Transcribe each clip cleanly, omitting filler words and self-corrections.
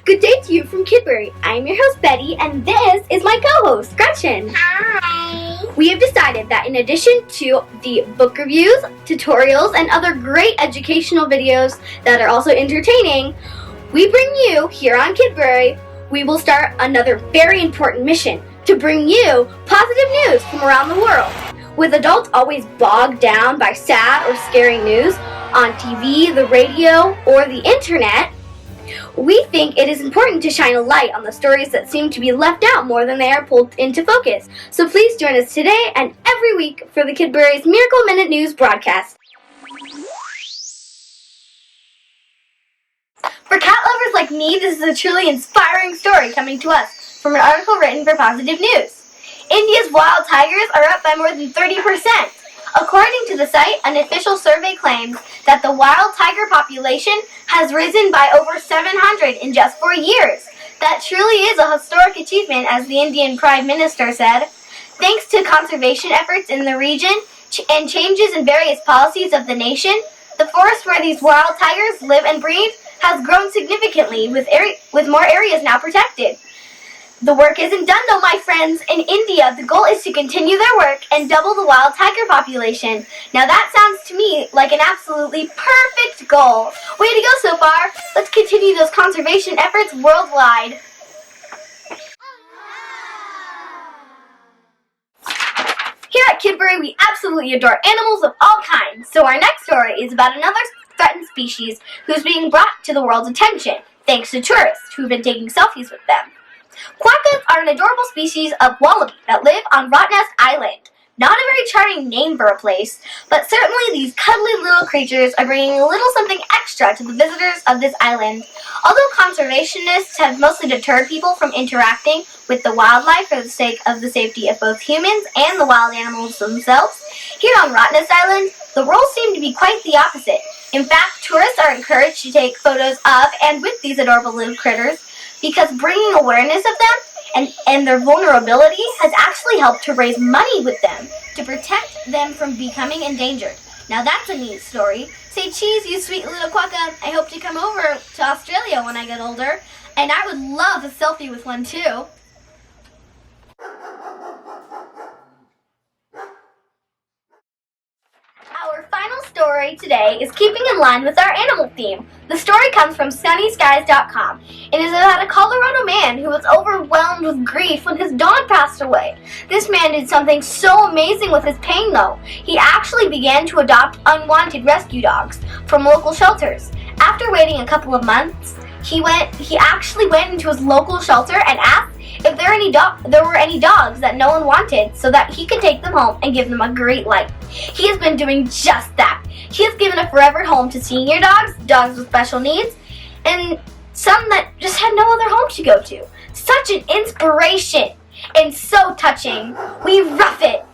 Good day to you from Kidbrary. I'm your host, Betty, and this is my co-host, Gretchen. Hi! We have decided that in addition to the book reviews, tutorials, and other great educational videos that are also entertaining, we bring you, here on Kidbrary, we will start another very important mission to bring you positive news from around the world. With adults always bogged down by sad or scary news on TV, the radio, or the internet, we think it is important to shine a light on the stories that seem to be left out more than they are pulled into focus. So please join us today and every week for the Kidbrary's Miracle Minute News broadcast. For cat lovers like me, this is a truly inspiring story coming to us from an article written for Positive News. India's wild tigers are up by more than 30%. According to the site, an official survey claims that the wild tiger population has risen by over 700 in just 4 years. That truly is a historic achievement, as the Indian Prime Minister said. Thanks to conservation efforts in the region and changes in various policies of the nation, the forest where these wild tigers live and breed has grown significantly, with more areas now protected. The work isn't done though, my friends. In India, the goal is to continue their work and double the wild tiger population. Now that sounds to me like an absolutely perfect goal. Way to go so far. Let's continue those conservation efforts worldwide. Here at Kidbrary, we absolutely adore animals of all kinds. So our next story is about another threatened species who's being brought to the world's attention, thanks to tourists who've been taking selfies with them. Quokkas are an adorable species of wallaby that live on Rottnest Island. Not a very charming name for a place, but certainly these cuddly little creatures are bringing a little something extra to the visitors of this island. Although conservationists have mostly deterred people from interacting with the wildlife for the sake of the safety of both humans and the wild animals themselves, here on Rottnest Island, the rules seem to be quite the opposite. In fact, tourists are encouraged to take photos of and with these adorable little critters, because bringing awareness of them and their vulnerability has actually helped to raise money with them to protect them from becoming endangered. Now that's a neat story. Say cheese, you sweet little quokka. I hope to come over to Australia when I get older, and I would love a selfie with one too. Our final story today is keeping in line with our animal theme. The story comes from sunnyskies.com. It is about a Colorado man who was overwhelmed with grief when his dog passed away. This man did something so amazing with his pain though. He actually began to adopt unwanted rescue dogs from local shelters. After waiting a couple of months, he actually went into his local shelter and asked if there were any dogs that no one wanted, so that he could take them home and give them a great life. He has been doing just that. He has given a forever home to senior dogs, dogs with special needs, and some that just had no other home to go to. Such an inspiration and so touching. We rough it.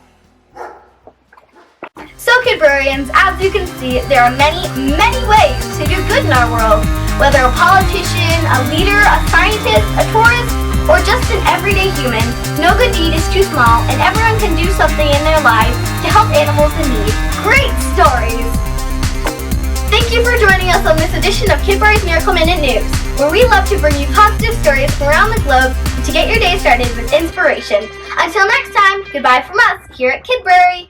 So Kidbrarians, as you can see, there are many, many ways to do good in our world. Whether a politician, a leader, a scientist, a tourist, or just an everyday human, no good deed is too small, and everyone can do something in their lives to help animals in need. Great stories! Thank you for joining us on this edition of Kidbrary's Miracle Minute News, where we love to bring you positive stories from around the globe to get your day started with inspiration. Until next time, goodbye from us here at Kidbrary.